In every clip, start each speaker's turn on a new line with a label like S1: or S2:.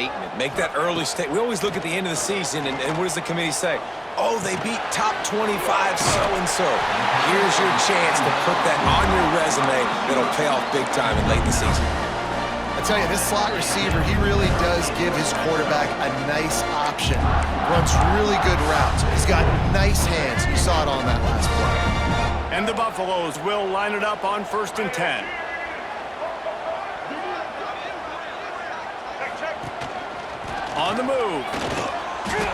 S1: statement. Make that early statement. We always look at the end of the season, and what does the committee say? Oh, they beat top 25 so-and-so. Here's your chance to put that on your resume that'll pay off big time in late in the season.
S2: I tell you, this slot receiver, he really does give his quarterback a nice option. Runs really good routes. He's got nice hands. You saw it on that last play.
S3: And the Buffaloes will line it up on 1st and 10. On the move.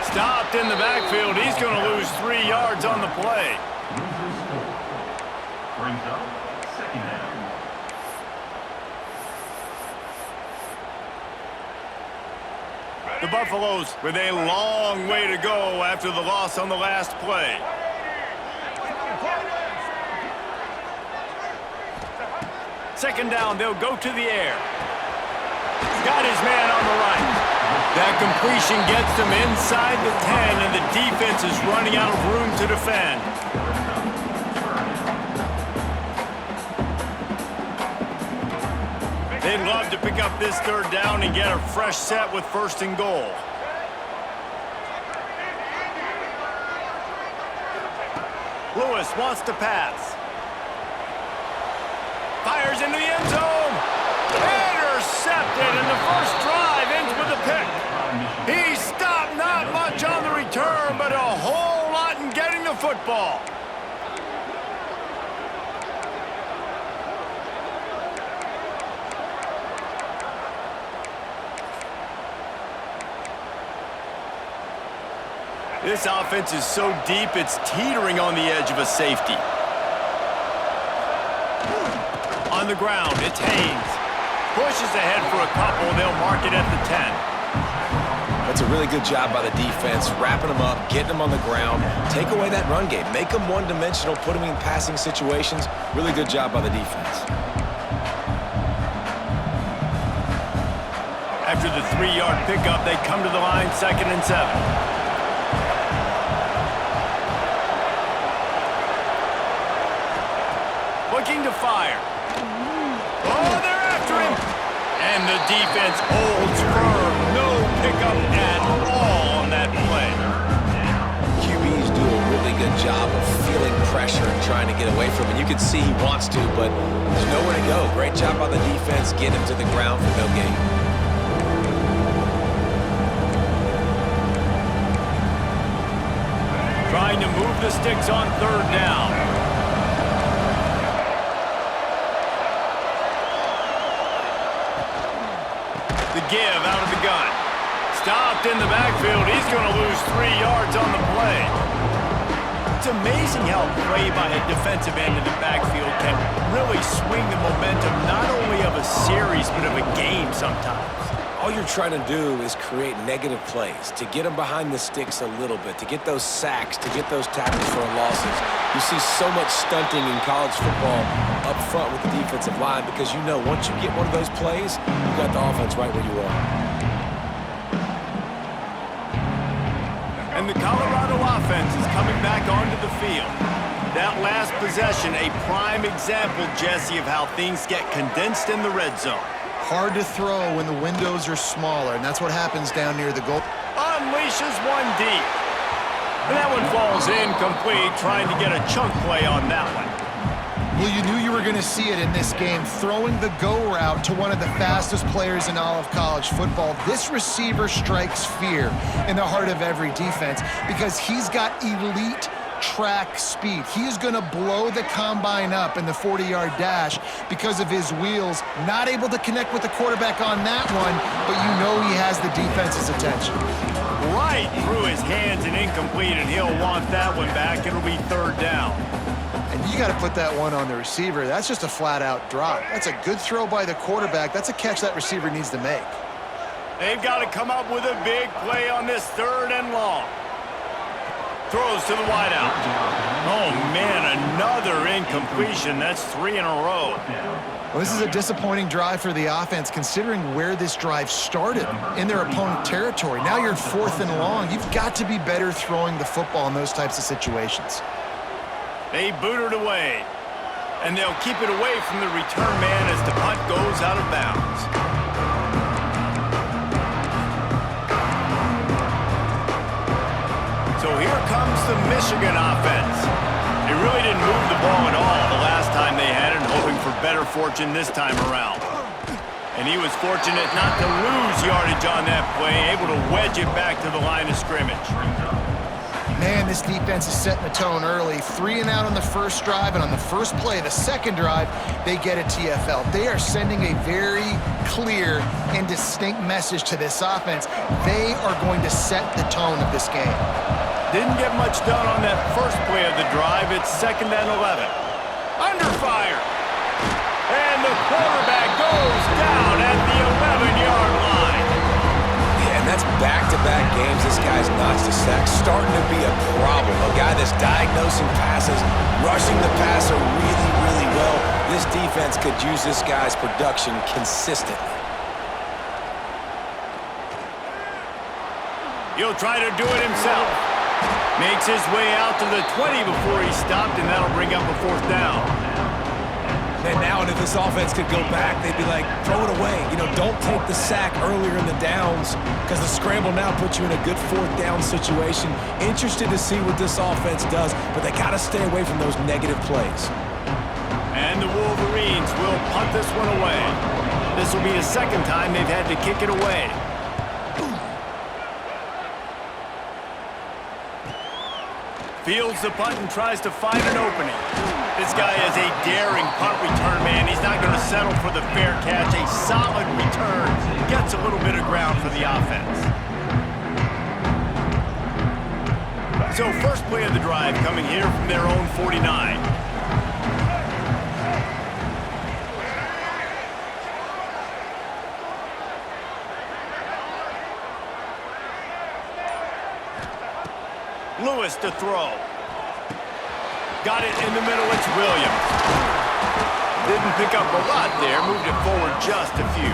S3: Stopped in the backfield. He's going to lose 3 yards on the play.
S4: Brings up 2nd down.
S3: The Buffaloes with a long way to go after the loss on the last play. Second down, they'll go to the air. Got his man on the right. That completion gets them inside the 10, and the defense is running out of room to defend. They'd love to pick up this 3rd down and get a fresh set with 1st and goal. Lewis wants to pass. Fires into the end zone. Intercepted, and the first drive ends with a pick. He stopped not much on the return, but a whole lot in getting the football. This offense is so deep, it's teetering on the edge of a safety. On the ground, it's Haynes. Pushes ahead for a couple. They'll mark it at the 10.
S1: That's a really good job by the defense, wrapping them up, getting them on the ground. Take away that run game. Make them one-dimensional, put them in passing situations. Really good job by the defense.
S3: After the 3-yard pickup, they come to the line, 2nd and 7. Looking to fire. Oh, they're after him. And the defense holds firm. No pickup at all on that play.
S1: QBs do a really good job of feeling pressure and trying to get away from it. You can see he wants to, but there's nowhere to go. Great job by the defense, getting him to the ground for no gain.
S3: Trying to move the sticks on 3rd down. The give out of the gun. Stopped in the backfield. He's going to lose 3 yards on the play. It's amazing how play by a defensive end in the backfield can really swing the momentum not only of a series but of a game sometimes.
S1: All you're trying to do is create negative plays, to get them behind the sticks a little bit, to get those sacks, to get those tackles for losses. You see so much stunting in college football up front with the defensive line because you know once you get one of those plays, you got the offense right where you are.
S3: And the Colorado offense is coming back onto the field. That last possession, a prime example, Jesse, of how things get condensed in the red zone.
S2: Hard to throw when the windows are smaller, and that's what happens down near the goal.
S3: Unleashes one deep. And that one falls incomplete, trying to get a chunk play on that one.
S2: Well, you knew you were going to see it in this game, throwing the go route to one of the fastest players in all of college football. This receiver strikes fear in the heart of every defense because he's got elite track speed. He is going to blow the combine up in the 40-yard dash because of his wheels. Not able to connect with the quarterback on that one, but you know he has the defense's attention.
S3: Right through his hands and incomplete, and he'll want that one back. It'll be 3rd down.
S2: And you got to put that one on the receiver. That's just a flat-out drop. That's a good throw by the quarterback. That's a catch that receiver needs to make.
S3: They've got to come up with a big play on this 3rd and long. Throws to the wideout. Oh, man, another incompletion. That's 3 in a row.
S2: Well, this is a disappointing drive for the offense, considering where this drive started in their opponent territory. Now you're 4th and long. You've got to be better throwing the football in those types of situations.
S3: They boot it away, and they'll keep it away from the return man as the punt goes out of bounds. the Michigan offense. They really didn't move the ball at all the last time they had it, hoping for better fortune this time around. And he was fortunate not to lose yardage on that play, able to wedge it back to the line of scrimmage.
S2: Man, this defense is setting the tone early. 3 and out on the first drive, and on the first play, the second drive, they get a TFL. They are sending a very clear and distinct message to this offense. They are going to set the tone of this game.
S3: Didn't get much done on that first play of the drive. It's 2nd and 11. Under fire. And the quarterback goes down at the 11-yard line.
S1: Yeah, and that's back-to-back games. This guy's notched a sack, starting to be a problem. A guy that's diagnosing passes, rushing the passer really, really well. This defense could use this guy's production consistently.
S3: He'll try to do it himself. Makes his way out to the 20 before he stopped, and that'll bring up a 4th down.
S1: And now if this offense could go back, they'd be like, throw it away. You know, don't take the sack earlier in the downs because the scramble now puts you in a good 4th down situation. Interested to see what this offense does, but they got to stay away from those negative plays.
S3: And the Wolverines will punt this one away. This will be the 2nd time they've had to kick it away. Fields the punt and tries to find an opening. This guy is a daring punt return man. He's not going to settle for the fair catch. A solid return. Gets a little bit of ground for the offense. So first play of the drive coming here from their own 49. Lewis to throw. Got it in the middle, it's Williams. Didn't pick up a lot there, moved it forward just a few.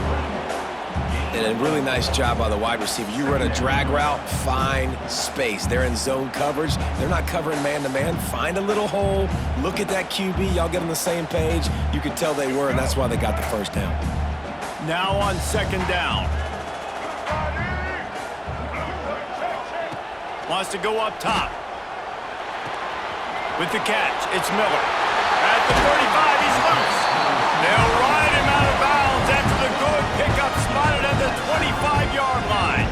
S1: And a really nice job by the wide receiver. You run a drag route, find space. They're in zone coverage. They're not covering man-to-man. Find a little hole. Look at that QB. Y'all get on the same page. You could tell they were, and that's why they got the first down.
S3: Now on 2nd down. Wants to go up top. With the catch, it's Miller. At the 35, he's loose. They'll ride him out of bounds after the good pickup spotted at the 25-yard line.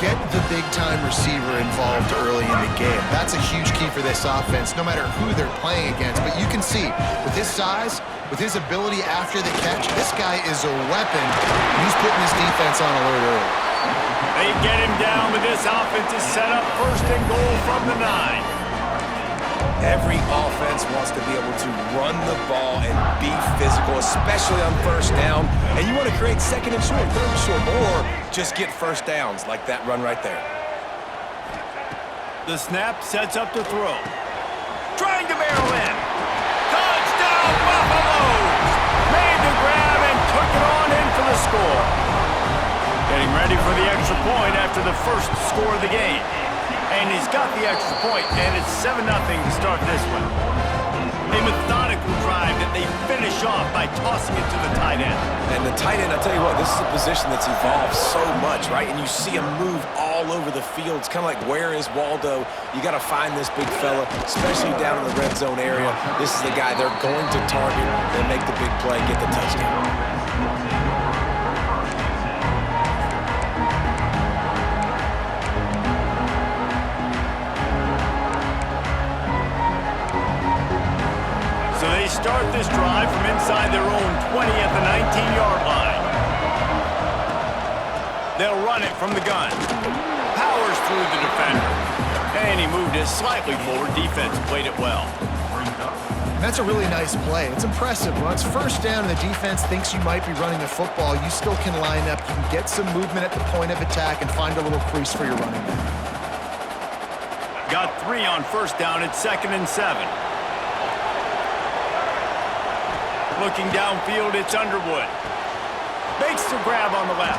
S2: Get the big-time receiver involved early in the game. That's a huge key for this offense, no matter who they're playing against. But you can see, with his size, with his ability after the catch, this guy is a weapon, and he's putting this defense on alert early.
S3: They get him down, but this offense is set up 1st and goal from the 9.
S1: Every offense wants to be able to run the ball and be physical, especially on 1st down. And you want to create 2nd and short, 3rd and short, or just get 1st downs like that run right there.
S3: The snap sets up to throw. Trying to barrel in. Touchdown, Buffaloes! Made the grab and took it on in for the score. Getting ready for the extra point after the first score of the game. And he's got the extra point, and it's 7-0 to start this one. A methodical drive that they finish off by tossing it to the tight end.
S1: And the tight end, I'll tell you what, this is a position that's evolved so much, right? And you see him move all over the field. It's kind of like, where is Waldo? You got to find this big fella, especially down in the red zone area. This is the guy they're going to target and make the big play, get the touchdown.
S3: They start this drive from inside their own 20 at the 19-yard line. They'll run it from the gun. Powers through the defender. And he moved it slightly forward. Defense played it well.
S2: And that's a really nice play. It's impressive. When it's 1st down and the defense thinks you might be running the football, you still can line up. You can get some movement at the point of attack and find a little crease for your running back.
S3: Got 3 on 1st down. It's 2nd and 7. Looking downfield, it's Underwood. Makes the grab on the left.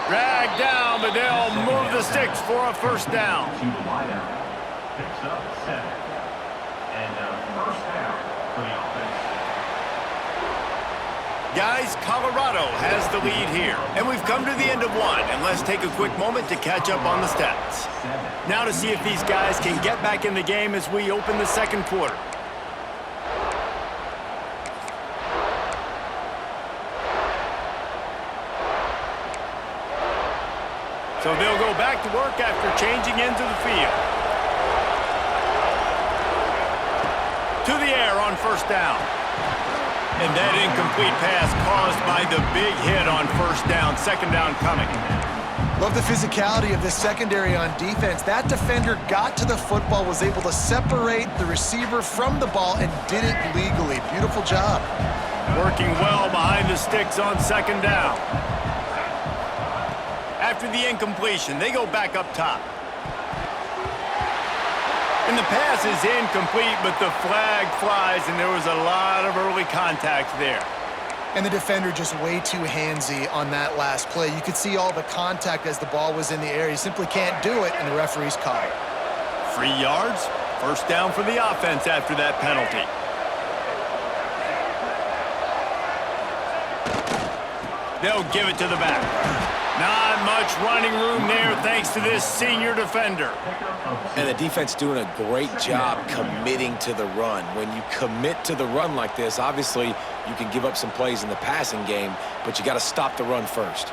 S3: Dragged down, but they'll move the sticks for a 1st down.
S4: To the wideout. Picks up 7. And 1st down for the offense.
S3: Guys, Colorado has the lead here. And we've come to the end of one, and let's take a quick moment to catch up on the stats. Now to see if these guys can get back in the game as we open the second quarter. So they'll go back to work after changing into the field. To the air on first down. And that incomplete pass caused by the big hit on first down. Second down coming.
S2: Love the physicality of this secondary on defense. That defender got to the football, was able to separate the receiver from the ball, and did it legally. Beautiful job.
S3: Working well behind the sticks on second down. After the incompletion, they go back up top. And the pass is incomplete, but the flag flies, and there was a lot of early contact there.
S2: And the defender just way too handsy on that last play. You could see all the contact as the ball was in the air. He simply can't do it, and the referee's caught it.
S3: 3 yards, first down for the offense after that penalty. They'll give it to the back. Not much running room there thanks to this senior defender.
S1: And the defense doing a great job committing to the run. When you commit to the run like this, obviously you can give up some plays in the passing game, but you got to stop the run first.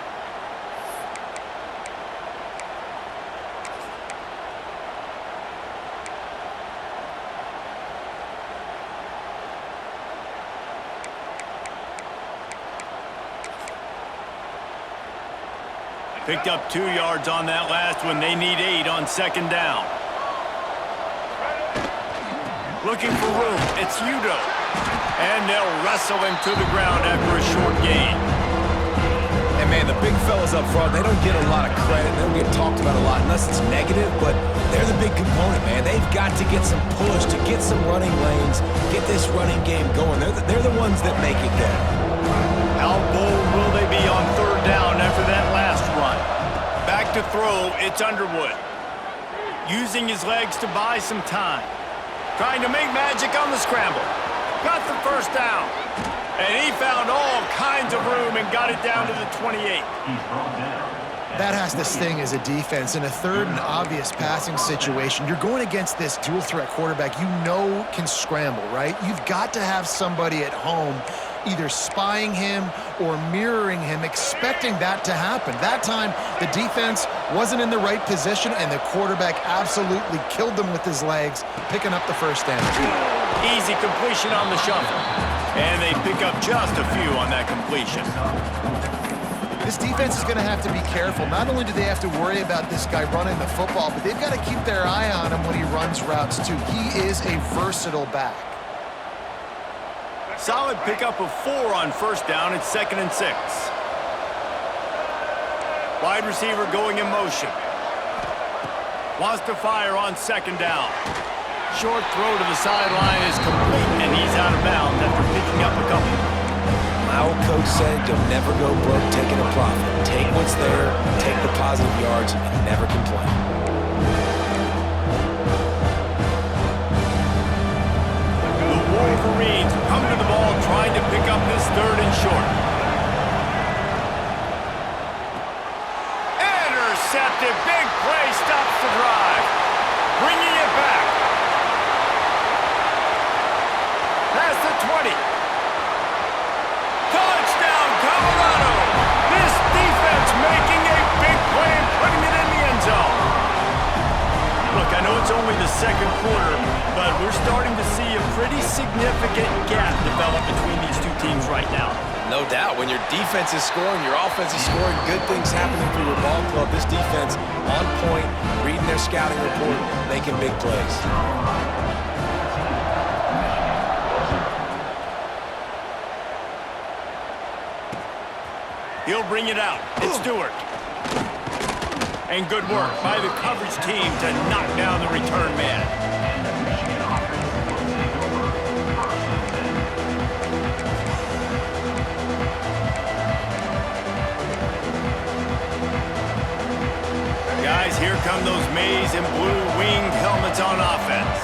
S3: Picked up 2 yards on that last one. They need 8 on second down. Looking for room. It's Udo. And they'll wrestle him to the ground after a short gain.
S1: And man, the big fellas up front, they don't get a lot of credit. They don't get talked about a lot unless it's negative, but they're the big component, man. They've got to get some push, to get some running lanes, get this running game going. They're the ones that make it go.
S3: How bold will they be on third down after that last run? Back to throw, it's Underwood. Using his legs to buy some time. Trying to make magic on the scramble. Got the first down. And he found all kinds of room and got it down to the 28.
S2: That has to sting as a defense. In a third and obvious passing situation, you're going against this dual-threat quarterback you know can scramble, right? You've got to have somebody at home either spying him or mirroring him, expecting that to happen. That time, the defense wasn't in the right position, and the quarterback absolutely killed them with his legs, picking up the first down.
S3: Easy completion on the shuffle. And they pick up just a few on that completion.
S2: This defense is going to have to be careful. Not only do they have to worry about this guy running the football, but they've got to keep their eye on him when he runs routes, too. He is a versatile back.
S3: Solid pickup of 4 on first down. It's 2nd and 6. Wide receiver going in motion. Wants to fire on second down. Short throw to the sideline is complete, and he's out of bounds after picking up a couple.
S1: My old coach said, you'll never go broke taking a profit. Take what's there, take the positive yards, and never complain.
S3: The Wolverines come to the ball trying to pick up this third and short. Intercepted. Big play stops the drive. Bringing it back. Past the 20. Touchdown, Colorado. This defense making a big play and putting it in the end zone. Look, I know it's only the second quarter, but we're starting to see a pretty significant gap develop between these two teams right now.
S1: No doubt. When your defense is scoring, your offense is scoring, good things happening for your ball club. This defense on point, reading their scouting report, making big plays.
S3: He'll bring it out. It's Stewart. And good work by the coverage team to knock down the return man. Guys, here come those maize and blue winged helmets on offense.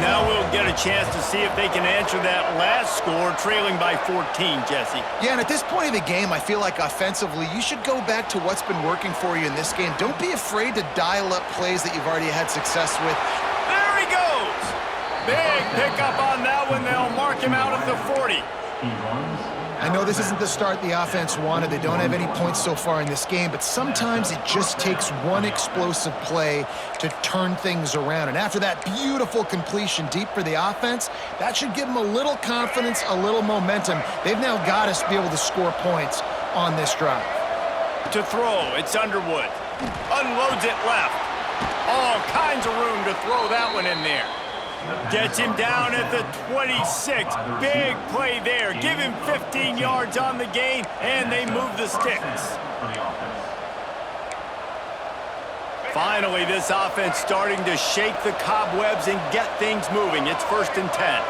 S3: Now we'll get a chance to see if they can answer that last score, trailing by 14, Jesse.
S2: Yeah, and at this point of the game, I feel like offensively, you should go back to what's been working for you in this game. Don't be afraid to dial up plays that you've already had success with.
S3: There he goes! Big pickup on that one. They'll mark him out at the 40.
S4: He runs.
S2: I know this isn't the start the offense wanted. They don't have any points so far in this game, but sometimes it just takes one explosive play to turn things around. And after that beautiful completion deep for the offense, that should give them a little confidence, a little momentum. They've now got us to be able to score points on this drive.
S3: To throw, it's Underwood. Unloads it left. All kinds of room to throw that one in there. Gets him down at the 26. Big play there. Give him 15 yards on the gain, and they move the sticks. Finally, this offense starting to shake the cobwebs and get things moving. It's 1st and 10.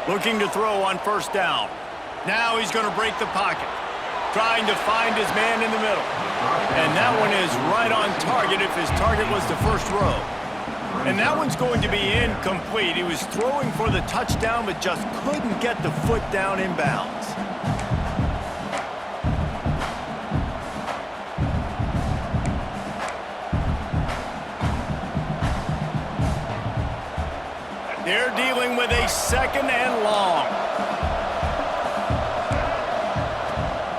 S3: Looking to throw on 1st down. Now he's going to break the pocket. Trying to find his man in the middle. And that one is right on target if his target was the first row. And that one's going to be incomplete. He was throwing for the touchdown, but just couldn't get the foot down in bounds. They're dealing with a 2nd and long.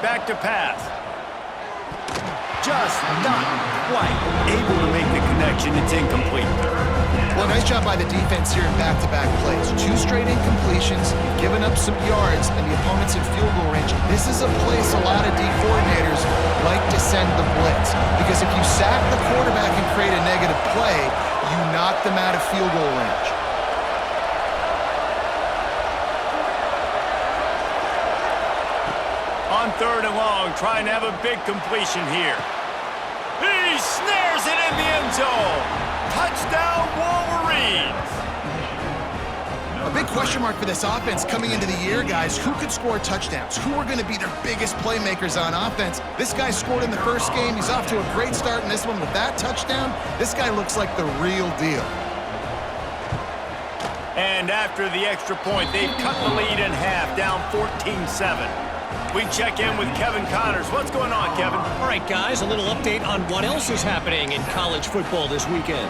S3: Back to pass. Just not quite able to make the connection. It's incomplete.
S2: Well, nice job by the defense here in back-to-back plays. 2 straight incompletions, given up some yards, and the opponent's in field goal range. This is a place a lot of D coordinators like to send the blitz, because if you sack the quarterback and create a negative play, you knock them out of field goal range.
S3: On 3rd and long, trying to have a big completion here. He snares it in the end zone. Touchdown, Wolverines.
S2: A big question mark for this offense coming into the year, guys. Who could score touchdowns? Who are going to be their biggest playmakers on offense? This guy scored in the first game. He's off to a great start in this one with that touchdown. This guy looks like the real deal.
S3: And after the extra point, they've cut the lead in half, down 14-7. We check in with Kevin Connors. What's going on, Kevin?
S5: All right, guys, a little update on what else is happening in college football this weekend.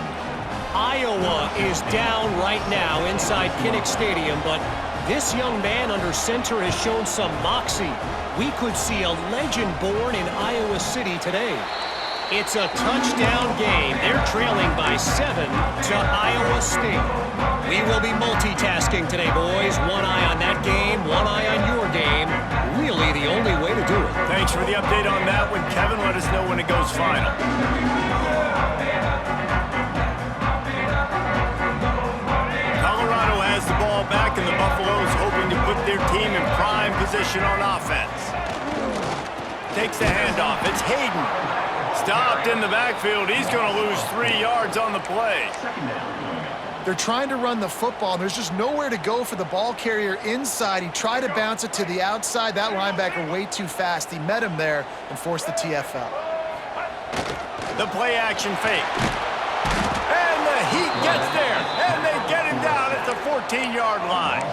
S5: Iowa is down right now inside Kinnick Stadium, but this young man under center has shown some moxie. We could see a legend born in Iowa City today. It's a touchdown game. They're trailing by 7 to Iowa State. We will be multitasking today, boys. One eye on that game, one eye on your game. Really the only way to do it.
S3: Thanks for the update on that one, Kevin. Let us know when it goes final. Colorado has the ball back, and the Buffaloes hoping to put their team in prime position on offense. Takes the handoff. It's Hayden. Stopped in the backfield. He's going to lose 3 yards on the play.
S2: They're trying to run the football. There's just nowhere to go for the ball carrier inside. He tried to bounce it to the outside. That linebacker way too fast. He met him there and forced the TFL.
S3: The play action fake. And the Heat gets there. And they get him down at the 14-yard line.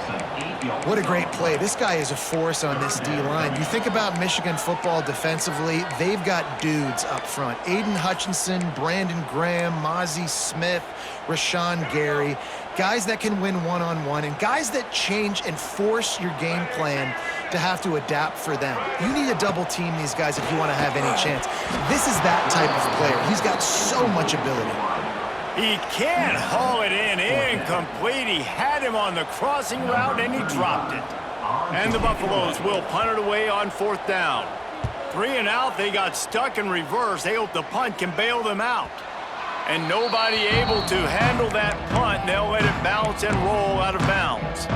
S2: What a great play. This guy is a force on this D-line. You think about Michigan football defensively, they've got dudes up front. Aiden Hutchinson, Brandon Graham, Mozzie Smith, Rashawn Gary, guys that can win one-on-one and guys that change and force your game plan to have to adapt for them. You need to double team these guys if you want to have any chance. This is that type of player. He's got so much ability.
S3: He can't haul it in. Incomplete. He had him on the crossing route, and he dropped it. And the Buffaloes will punt it away on 4th down. 3 and out. They got stuck in reverse. They hope the punt can bail them out. And nobody able to handle that punt. They'll let it bounce and roll out of bounds.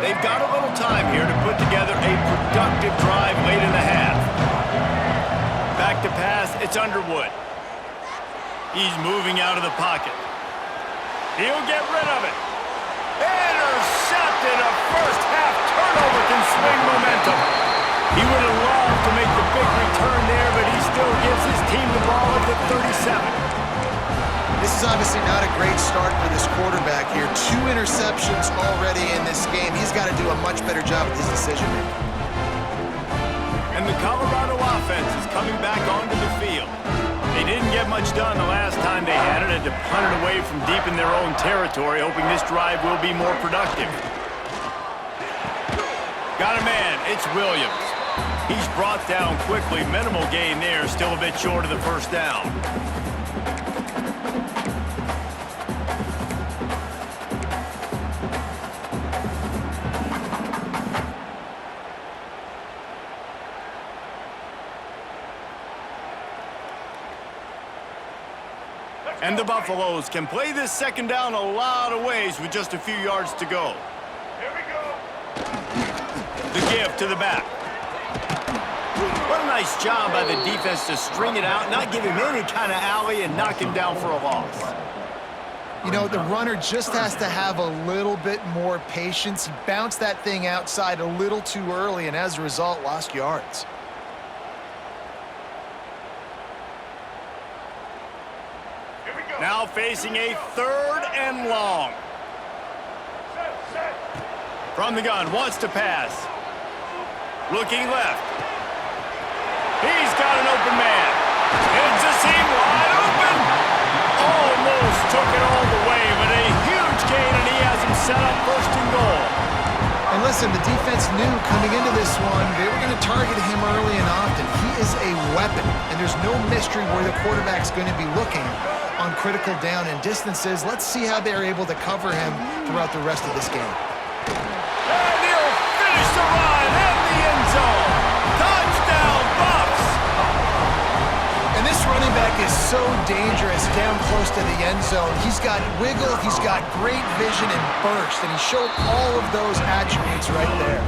S3: They've got a little time here to put together a productive drive late in the half. Back to pass, it's Underwood. He's moving out of the pocket. He'll get rid of it. Intercepted. A first half turnover can swing momentum. He would have loved to make the big return there, but he still gives his team the ball at the 37.
S2: This is obviously not a great start for this quarterback here. 2 interceptions already in this game. He's got to do a much better job with his decision-making.
S3: And the Colorado offense is coming back onto the field. They didn't get much done the last time they had it, and to punt it away from deep in their own territory, hoping this drive will be more productive. Got a man, it's Williams. He's brought down quickly. Minimal gain there, still a bit short of the first down. And the Buffaloes can play this second down a lot of ways with just a few yards to go.
S4: Here we go.
S3: The give to the back. What a nice job by the defense to string it out, not give him any kind of alley, and knock him down for a loss.
S2: You know, the runner just has to have a little bit more patience. He bounced that thing outside a little too early, and as a result, lost yards.
S3: Now facing a 3rd and long. From the gun, wants to pass. Looking left. He's got an open man. It's a seam wide open. Almost took it all the way, but a huge gain, and he has him set up 1st and goal.
S2: And listen, the defense knew coming into this one, they were going to target him early and often. He is a weapon, and there's no mystery where the quarterback's going to be looking on critical down and distances. Let's see how they're able to cover him throughout the rest of this game.
S3: And he'll finish the run in the end zone. Touchdown, Buffs!
S2: And this running back is so dangerous down close to the end zone. He's got wiggle, he's got great vision and burst, and he showed all of those attributes right there.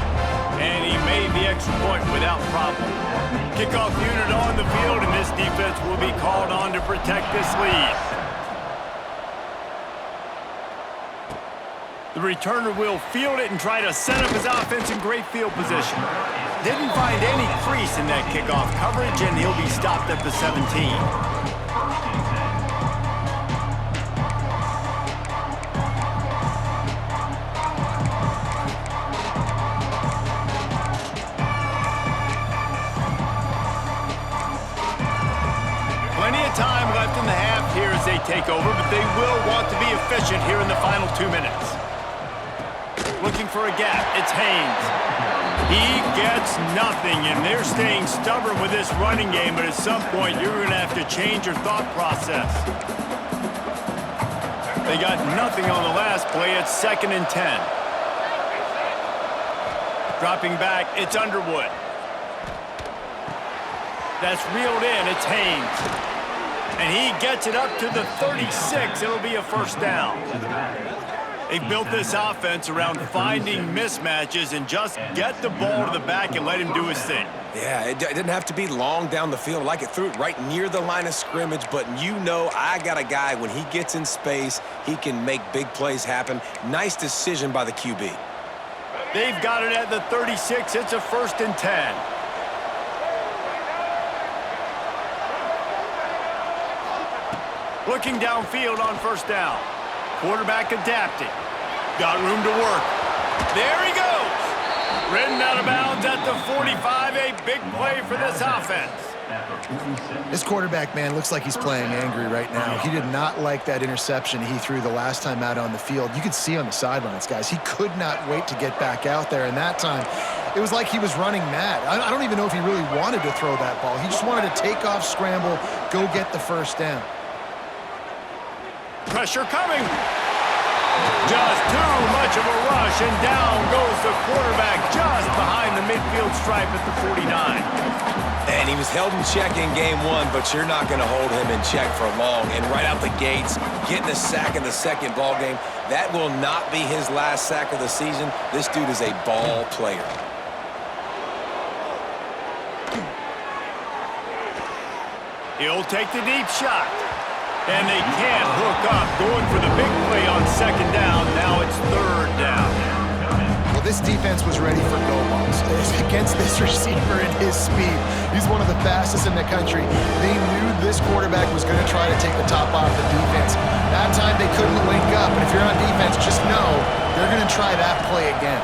S3: And he made the extra point without problem. Kickoff unit on the field, and this defense will be called on to protect this lead. The returner will field it and try to set up his offense in great field position. Didn't find any crease in that kickoff coverage, and he'll be stopped at the 17. Time left in the half here as they take over, but they will want to be efficient here in the final 2 minutes. Looking for a gap, it's Haynes. He gets nothing, and they're staying stubborn with this running game, but at some point you're going to have to change your thought process. They got nothing on the last play. It's 2nd and 10. Dropping back, it's Underwood. That's reeled in, it's Haynes. And he gets it up to the 36. It'll be a 1st down. They built this offense around finding mismatches and just get the ball to the back and let him do his thing.
S1: Yeah, it didn't have to be long down the field. Like it threw it right near the line of scrimmage, but you know I got a guy, when he gets in space, he can make big plays happen. Nice decision by the QB.
S3: They've got it at the 36. It's a 1st and 10. Looking downfield on 1st down. Quarterback adapting. Got room to work. There he goes. Ridden out of bounds at the 45. A big play for this offense.
S2: This quarterback, man, looks like he's playing angry right now. He did not like that interception he threw the last time out on the field. You could see on the sidelines, guys, he could not wait to get back out there. And that time, it was like he was running mad. I don't even know if he really wanted to throw that ball. He just wanted to take off, scramble, go get the 1st down.
S3: Pressure coming. Just too much of a rush, and down goes the quarterback just behind the midfield stripe at the 49.
S1: And he was held in check in game 1, but you're not going to hold him in check for long. And right out the gates, getting a sack in the 2nd ball game, that will not be his last sack of the season. This dude is a ball player.
S3: He'll take the deep shot. And they can't hook up, going for the big play on 2nd down. Now it's 3rd down.
S2: Well, this defense was ready for go balls. against this receiver and his speed. He's one of the fastest in the country. They knew this quarterback was going to try to take the top off the defense. That time they couldn't link up, but if you're on defense, just know they're going to try that play again.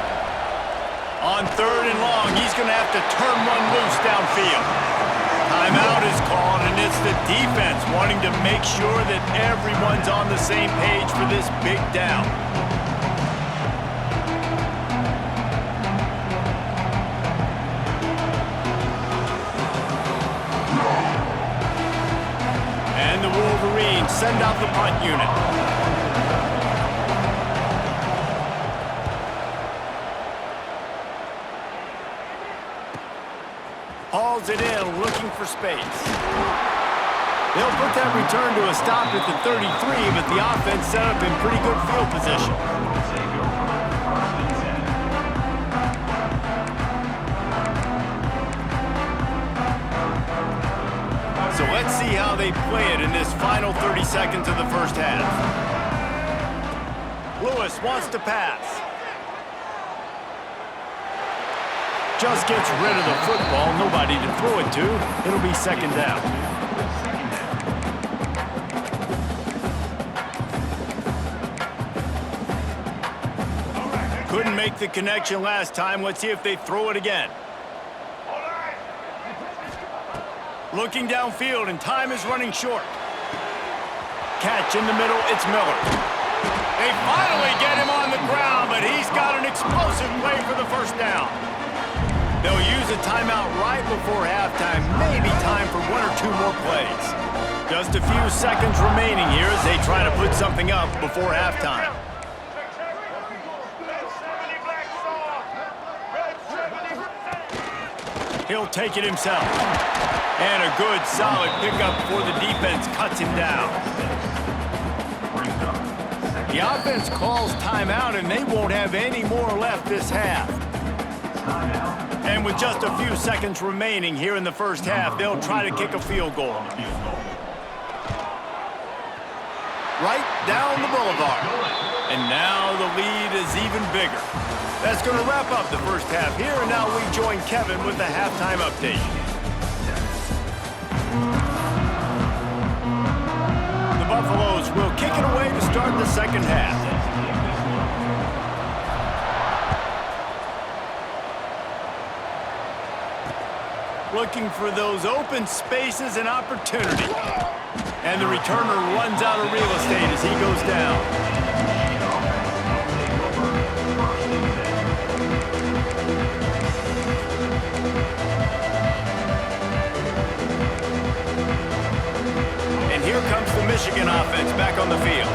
S3: On 3rd and long, he's going to have to turn one loose downfield. Timeout is called, and it's the defense wanting to make sure that everyone's on the same page for this big down. And the Wolverines send out the punt unit. Hauls it in, looking for space. They'll put that return to a stop at the 33, but the offense set up in pretty good field position. So let's see how they play it in this final 30 seconds of the first half. Lewis wants to pass. Just gets rid of the football, nobody to throw it to. It'll be 2nd down. Couldn't make the connection last time. Let's see if they throw it again. Looking downfield, and time is running short. Catch in the middle, it's Miller. They finally get him on the ground, but he's got an explosive play for the first down. They'll use a timeout right before halftime, maybe time for 1 or 2 more plays. Just a few seconds remaining here as they try to put something up before halftime. He'll take it himself. And a good, solid pickup before the defense cuts him down. The offense calls timeout, and they won't have any more left this half. And with just a few seconds remaining here in the first half, they'll try to kick a field goal. Right down the boulevard. And now the lead is even bigger. That's going to wrap up the first half here, and now we join Kevin with the halftime update. The Buffaloes will kick it away to start the second half. Looking for those open spaces and opportunity. And the returner runs out of real estate as he goes down. And here comes the Michigan offense back on the field.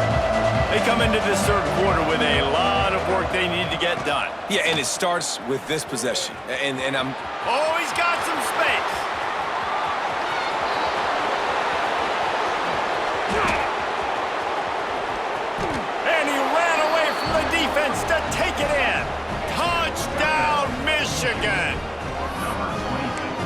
S3: They come into this 3rd quarter with a lot of work they need to get done.
S1: Yeah, and it starts with this possession. And I'm...
S3: Oh, he's got some space. And he ran away from the defense to take it in. Touchdown, Michigan.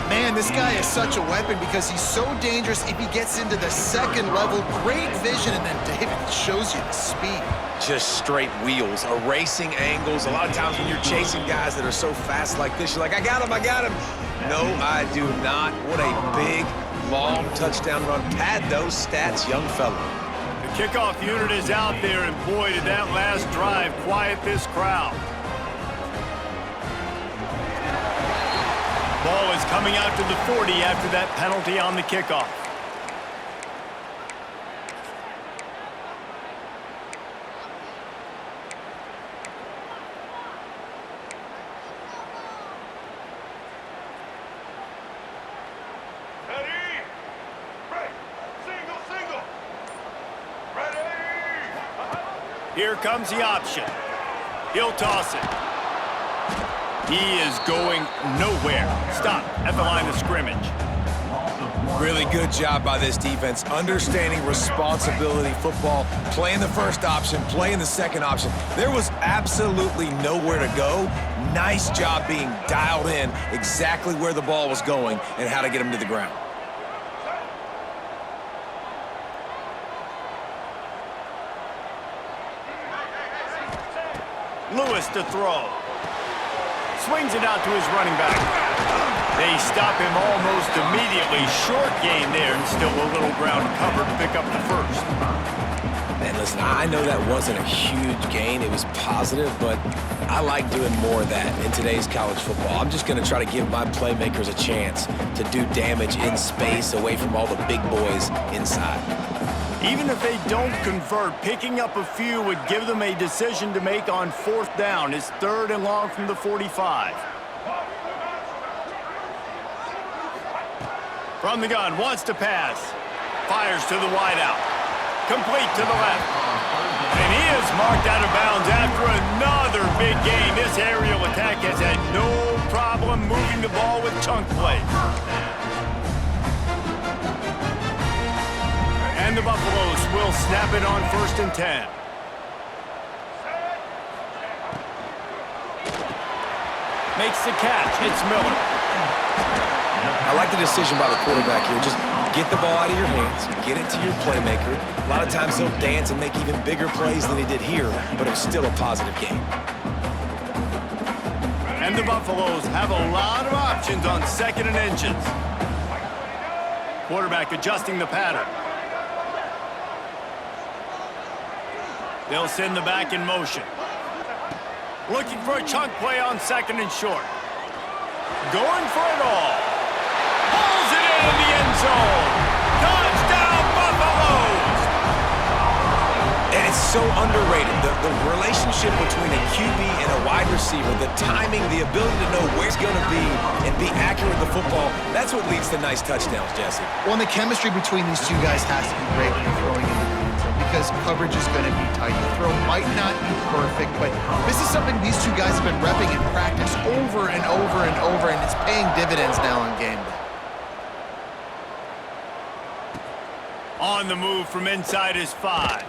S2: Man, this guy is such a weapon because he's so dangerous if he gets into the 2nd level. Great vision, and then David shows you the speed.
S1: Just straight wheels, erasing angles. A lot of times when you're chasing guys that are so fast like this, you're like, I got him, I got him. No, I do not. What a big, long touchdown run. Pad those stats, young fella.
S3: The kickoff unit is out there, and boy, did that last drive quiet this crowd. Ball is coming out to the 40 after that penalty on the kickoff. Here comes the option. He'll toss it. He is going nowhere. Stop at the line of scrimmage.
S1: Really good job by this defense, understanding responsibility football, playing the first option, playing the second option. There was absolutely nowhere to go. Nice job being dialed in exactly where the ball was going and how to get him to the ground. Lewis to throw.
S3: swings it out to his running back. They stop him almost immediately. Short gain there, and still a little ground cover to pick up the first.
S1: And listen, I know that wasn't a huge gain. It was positive, but I like doing more of that in today's college football. I'm just going to try to give my playmakers a chance to do damage in space away from all the big boys inside.
S3: Even if they don't convert, picking up a few would give them a decision to make on 4th down. It's 3rd and long from the 45. From the gun, wants to pass. Fires to the wideout. Complete to the left. And he is marked out of bounds after another big gain. This aerial attack has had no problem moving the ball with chunk plays. And the Buffaloes will snap it on 1st and 10. Makes the catch. It's Miller.
S1: I like the decision by the quarterback here. Just get the ball out of your hands, get it to your playmaker. A lot of times he'll dance and make even bigger plays than he did here, but it was still a positive game.
S3: And the Buffaloes have a lot of options on 2nd and inches. Quarterback adjusting the pattern. They'll send the back in motion. Looking for a chunk play on 2nd and short. Going for it all. Pulls it in the end zone. Touchdown, Buffaloes!
S1: And it's so underrated. The relationship between a QB and a wide receiver, the timing, the ability to know where it's going to be and be accurate with the football, that's what leads to nice touchdowns, Jesse.
S2: Well, and the chemistry between these two guys has to be great when you're throwing into the end zone because coverage is going to be tight. The throw might not be perfect, but this is something these two guys have been repping in practice over and over and over, and it's paying dividends now on game day.
S3: On the move from inside his 5.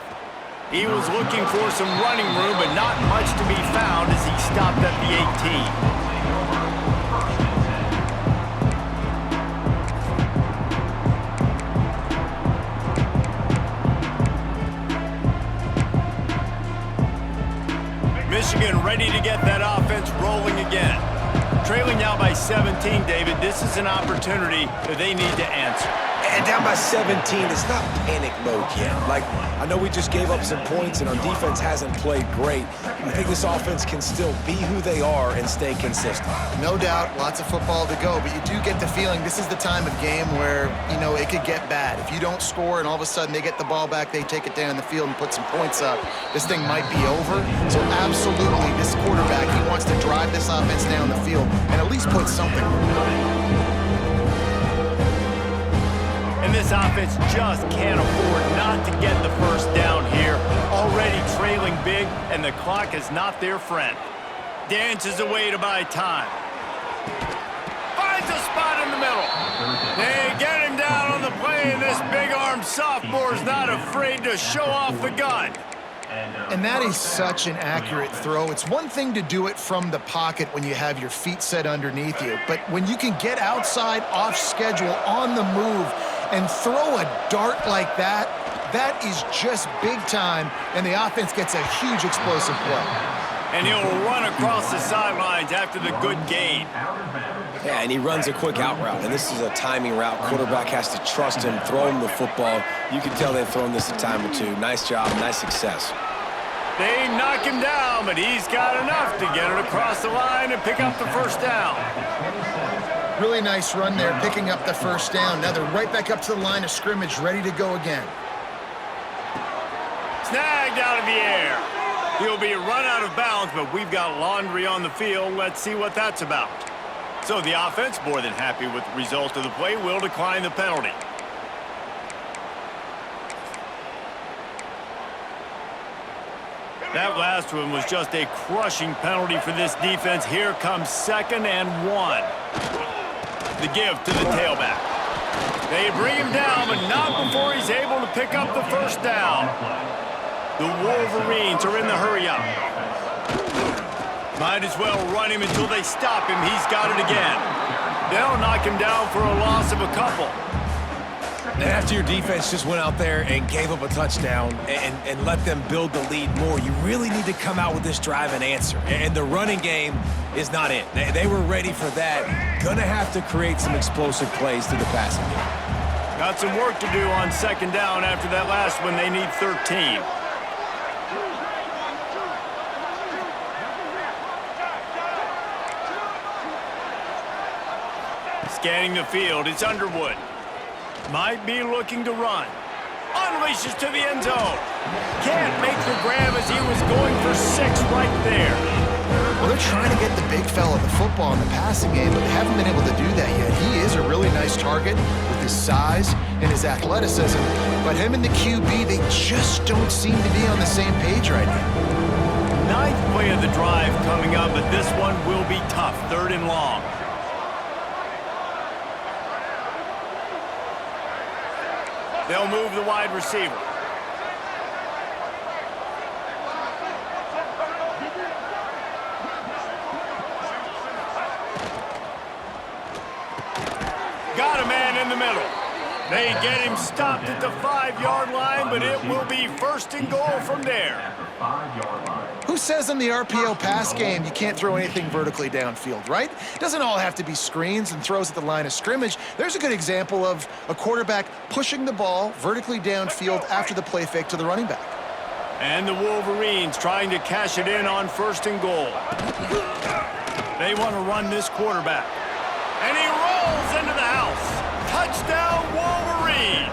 S3: He was looking for some running room, but not much to be found as he stopped at the 18. Michigan ready to get that offense rolling again. Trailing now by 17, David. This is an opportunity that they need to answer.
S1: And down by 17, it's not panic mode yet. Like, I know we just gave up some points and our defense hasn't played great. I think this offense can still be who they are and stay consistent.
S2: No doubt, lots of football to go, but you do get the feeling this is the time of game where, you know, it could get bad. If you don't score and all of a sudden they get the ball back, they take it down the field and put some points up, this thing might be over. So absolutely, this quarterback, he wants to drive this offense down the field and at least put something.
S3: And this offense just can't afford not to get the first down here. Already trailing big, and the clock is not their friend. Dances away to buy time. Finds a spot in the middle. They get him down on the play, and this big-armed sophomore's not afraid to show off the gun.
S2: And that is such an accurate throw. It's one thing to do it from the pocket when you have your feet set underneath you, but when you can get outside, off schedule, on the move, and throw a dart like that, that is just big time, and the offense gets a huge explosive play.
S3: And he'll run across the sidelines after the good gain.
S1: Yeah, and he runs a quick out route, and this is a timing route. Quarterback has to trust him, throw him the football. You can tell they've thrown this a time or two. Nice job, nice success.
S3: They knock him down, but he's got enough to get it across the line and pick up the first down.
S2: Really nice run there, picking up the first down. Now they're right back up to the line of scrimmage, ready to go again.
S3: Snagged out of the air. He'll be run out of bounds, but we've got laundry on the field. Let's see what that's about. So the offense, more than happy with the result of the play, will decline the penalty. That last one was just a crushing penalty for this defense. Here comes 2nd and 1. The give to the tailback. They bring him down, but not before he's able to pick up the first down. The Wolverines are in the hurry-up. Might as well run him until they stop him. He's got it again. They'll knock him down for a loss of a couple.
S1: And after your defense just went out there and gave up a touchdown and let them build the lead more, you really need to come out with this drive and answer. And the running game is not it. They were ready for that. Gonna have to create some explosive plays through the passing game.
S3: Got some work to do on second down after that last one. They need 13. Scanning the field, it's Underwood. Might be looking to run. Unleashes to the end zone. Can't make the grab as he was going for 6 right there.
S2: Well, they're trying to get the big fella the football in the passing game, but they haven't been able to do that yet. He is a really nice target with his size and his athleticism, but him and the QB, they just don't seem to be on the same page right now.
S3: 9th play of the drive coming up, but this one will be tough. 3rd and long. They'll move the wide receiver. Got a man in the middle. They get him stopped at the 5-yard line, but it will be 1st and goal from there.
S2: Who says in the RPO pass game you can't throw anything vertically downfield, right? Doesn't all have to be screens and throws at the line of scrimmage. There's a good example of a quarterback pushing the ball vertically downfield after the play fake to the running back.
S3: And the Wolverines trying to cash it in on 1st and goal. They want to run this quarterback. And he rolls into the house. Touchdown, Wolverines!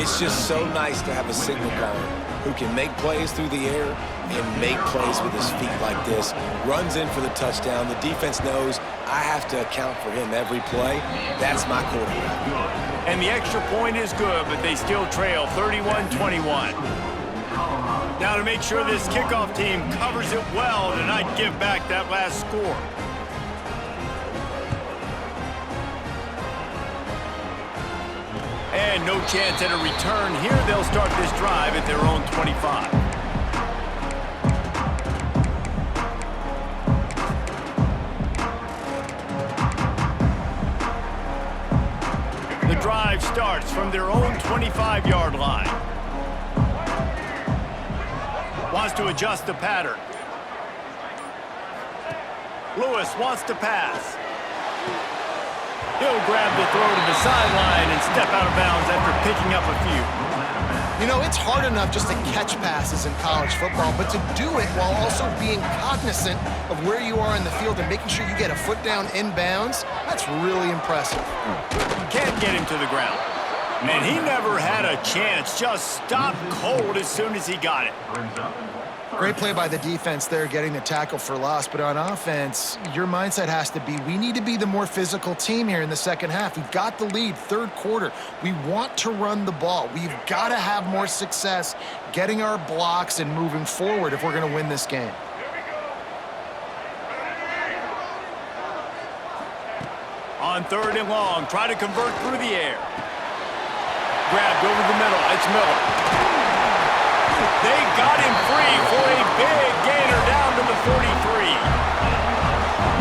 S1: It's just so nice to have a signal caller who can make plays through the air and make plays with his feet like this. Runs in for the touchdown. The defense knows I have to account for him every play. That's my quarterback.
S3: And the extra point is good, but they still trail 31-21. Now to make sure this kickoff team covers it well to not give back that last score. And no chance at a return here. They'll start this drive at their own 25. The drive starts from their own 25-yard line. Wants to adjust the pattern. Lewis wants to pass. He'll grab the throw to the sideline and step out of bounds after picking up a few.
S2: You know, it's hard enough just to catch passes in college football, but to do it while also being cognizant of where you are in the field and making sure you get a foot down inbounds, that's really impressive.
S3: Can't get him to the ground. And he never had a chance. Just stopped cold as soon as he got it.
S2: Great play by the defense there, getting the tackle for loss. But on offense, your mindset has to be, we need to be the more physical team here in the second half. We've got the lead, 3rd quarter. We want to run the ball. We've got to have more success getting our blocks and moving forward if we're going to win this game.
S3: On 3rd and long, try to convert through the air. Grabbed over the middle. It's Miller. They got him free for a big gainer down to the 43.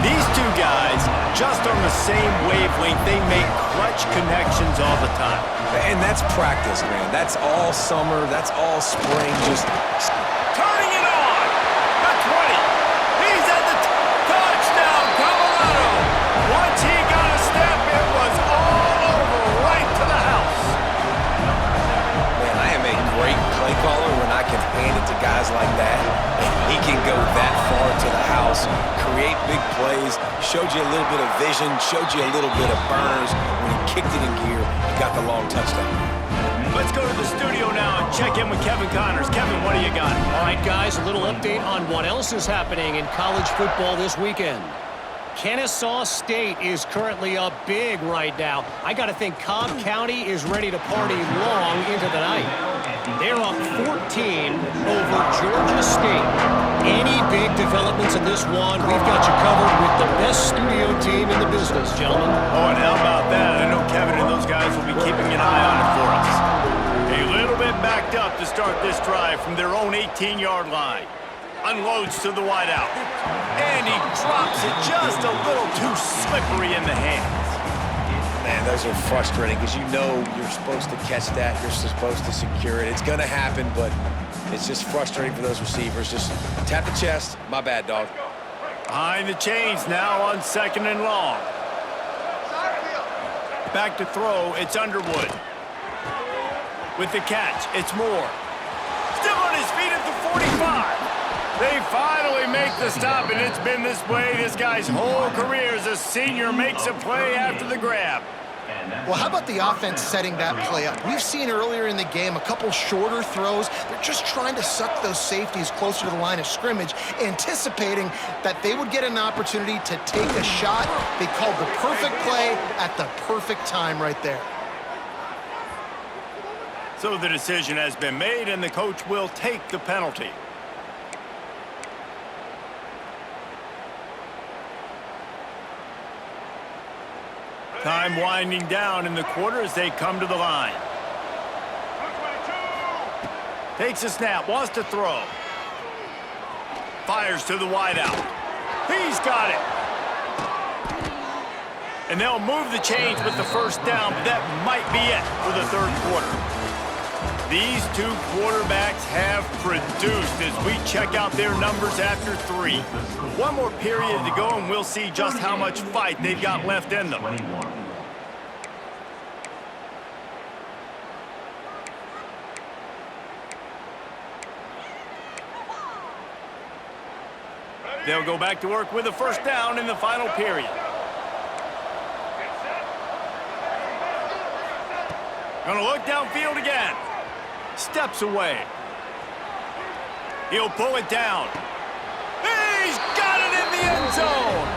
S3: These two guys, just on the same wavelength, they make clutch connections all the time.
S1: And that's practice, man. That's all summer. That's all spring. Just
S3: turning it on. The 20. He's at the touchdown, Colorado. Once he got a step, it was all over right to the house.
S1: Man, I am a great play caller when I can hand it to guys like that. And he can go that far to the house, create big plays, showed you a little bit of vision, showed you a little bit of burners when he kicked it in gear and got the long touchdown.
S3: Let's go to the studio now and check in with Kevin Connors. Kevin, what do you got?
S5: All right, guys, a little update on what else is happening in college football this weekend. Kennesaw State is currently up big right now. I got to think Cobb County is ready to party long into the night. They're up 14 over Georgia State. Any big developments in this one, we've got you covered with the best studio team in the business, gentlemen.
S3: Oh, and how about that? I know Kevin and those guys will be keeping an eye on it for us. A little bit backed up to start this drive from their own 18-yard line. Unloads to the wideout. And he drops it just a little too slippery in the hands.
S1: Man, those are frustrating because you know you're supposed to catch that. You're supposed to secure it. It's going to happen, but it's just frustrating for those receivers. Just tap the chest. My bad, dog.
S3: Behind the chains now on 2nd and long. Back to throw, it's Underwood. With the catch, it's Moore. Still on his feet at the 45. They finally make the stop, and it's been this way this guy's whole career as a senior makes a play after the grab.
S2: Well, how about the offense setting that play up? We've seen earlier in the game a couple shorter throws. They're just trying to suck those safeties closer to the line of scrimmage, anticipating that they would get an opportunity to take a shot. They called the perfect play at the perfect time right there.
S3: So the decision has been made, and the coach will take the penalty. Time winding down in the quarter as they come to the line. Takes a snap, wants to throw. Fires to the wideout. He's got it. And they'll move the chains with the first down, but that might be it for the third quarter. These two quarterbacks have produced as we check out their numbers after 3. One more period to go, and we'll see just how much fight they've got left in them. They'll go back to work with a first down in the final period. Gonna look downfield again. Steps away. He'll pull it down. He's got it in the end zone.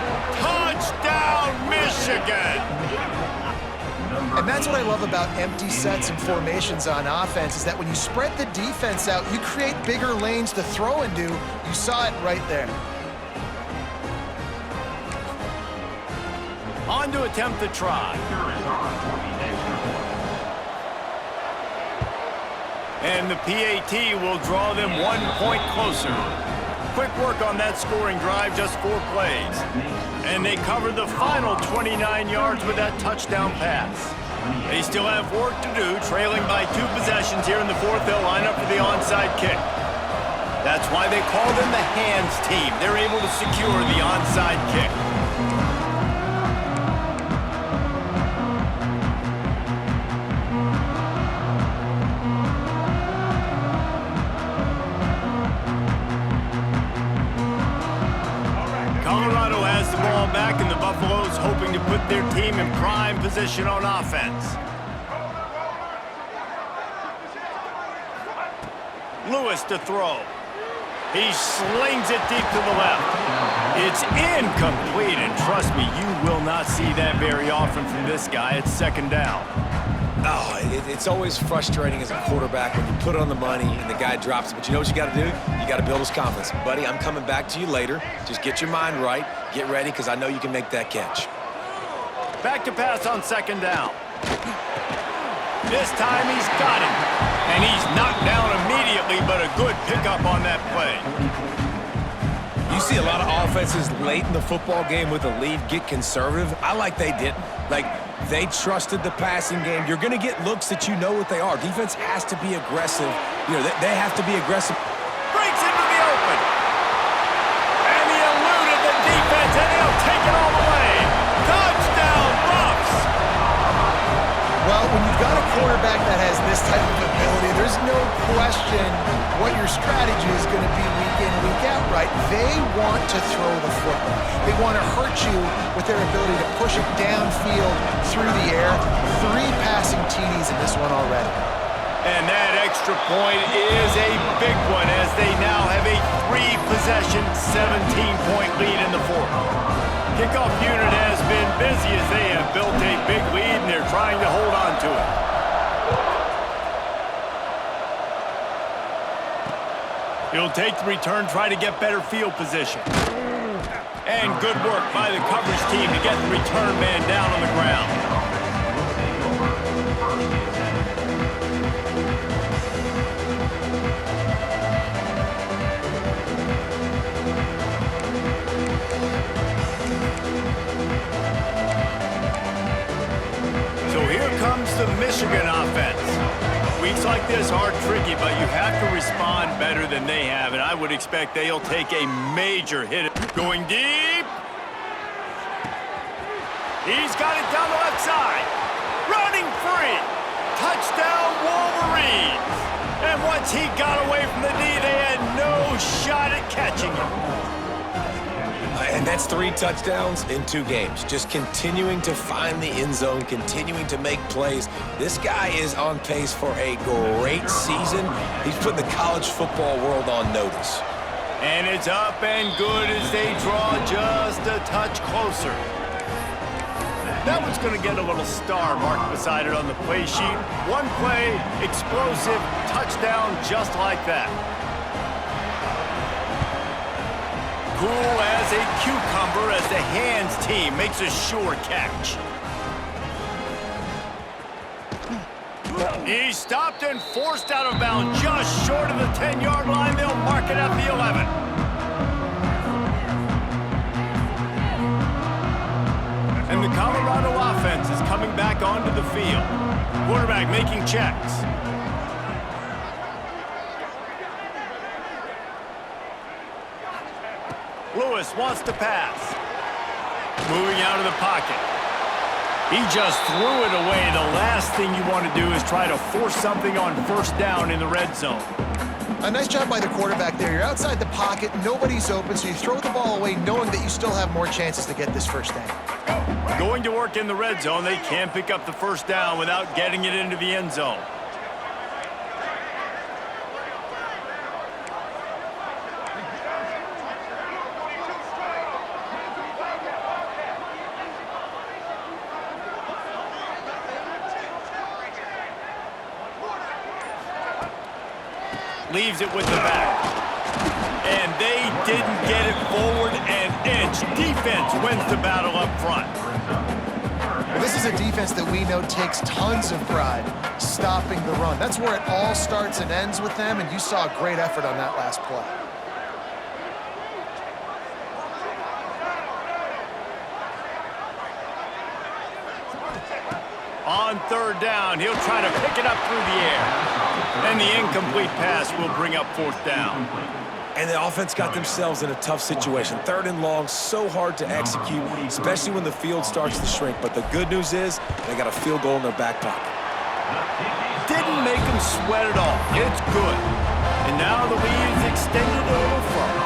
S3: Touchdown, Michigan.
S2: And that's what I love about empty sets and formations on offense, is that when you spread the defense out, you create bigger lanes to throw into. You saw it right there.
S3: On to attempt the try. And the PAT will draw them 1 point closer. Quick work on that scoring drive, just 4 plays. And they cover the final 29 yards with that touchdown pass. They still have work to do, trailing by 2 possessions here in the fourth. They'll line up for the onside kick. That's why they call them the hands team. They're able to secure the onside kick. Colorado has the ball back, and the Buffaloes hoping to put their team in prime position on offense. Lewis to throw. He slings it deep to the left. It's incomplete, and trust me, you will not see that very often from this guy. It's 2nd down.
S1: Oh, it's always frustrating as a quarterback when you put it on the money and the guy drops it. But you know what you got to do? You got to build his confidence. Buddy, I'm coming back to you later. Just get your mind right. Get ready, because I know you can make that catch.
S3: Back to pass on 2nd down. This time he's got him. And he's knocked down immediately, but a good pickup on that play.
S1: You see a lot of offenses late in the football game with a lead get conservative. I like they didn't. Like, they trusted the passing game. You're going to get looks that you know what they are. Defense has to be aggressive. You know, they have to be aggressive.
S3: Breaks into the open. And he eluded the defense, and he'll take it all the way. Touchdown, Buffs!
S2: Well, when you've got a quarterback that has this type of ability, there's no question what your strategy is going to be week in, week out, right? They want to throw the football. They want to hurt you with their ability to push it downfield through the air. 3 passing TDs in this one already.
S3: And that extra point is a big one, as they now have a 3-possession, 17-point lead in the fourth. Kickoff unit has been busy as they have built a big lead, and they're trying to hold on to it. He'll take the return, try to get better field position. And good work by the coverage team to get the return man down on the ground. Michigan offense. Weeks like this are tricky, but you have to respond better than they have, and I would expect they'll take a major hit. Going deep. He's got it down the left side. Running free. Touchdown, Wolverines. And once he got away from the knee, they had no shot at catching him.
S1: And that's 3 touchdowns in 2 games. Just continuing to find the end zone, continuing to make plays. This guy is on pace for a great season. He's putting the college football world on notice.
S3: And it's up and good as they draw just a touch closer. That one's going to get a little star marked beside it on the play sheet. One play, explosive, touchdown just like that. Cool as a cucumber as the hands team makes a sure catch. He's stopped and forced out of bounds just short of the 10-yard line. They'll mark it at the 11. And the Colorado offense is coming back onto the field. Quarterback making checks. Lewis wants to pass. Moving out of the pocket. He just threw it away. The last thing you want to do is try to force something on first down in the red zone.
S2: A nice job by the quarterback there. You're outside the pocket, nobody's open, so you throw the ball away knowing that you still have more chances to get this first down.
S3: Going to work in the red zone, they can't pick up the first down without getting it into the end zone. Leaves it with the back. And they didn't get it forward an inch. Defense wins the battle up front.
S2: Well, this is a defense that we know takes tons of pride stopping the run. That's where it all starts and ends with them, and you saw a great effort on that last play.
S3: On third down, he'll try to pick it up through the air. And the incomplete pass will bring up fourth down.
S1: And the offense got themselves in a tough situation. 3rd and long, so hard to execute, especially when the field starts to shrink. But the good news is they got a field goal in their back pocket.
S3: Didn't make them sweat at all. It's good. And now the lead is extended a little further.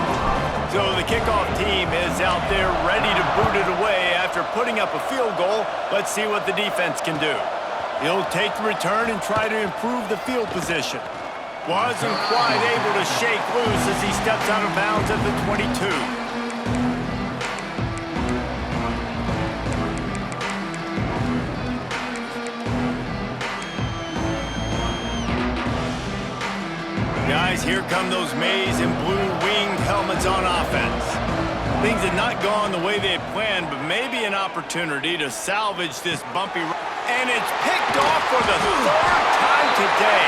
S3: So the kickoff team is out there ready to boot it away after putting up a field goal. Let's see what the defense can do. He'll take the return and try to improve the field position. Wasn't quite able to shake loose as he steps out of bounds at the 22. Guys, here come those maize and blue winged helmets on offense. Things had not gone the way they had planned, but maybe an opportunity to salvage this bumpy run. And it's picked off for the 3rd time today.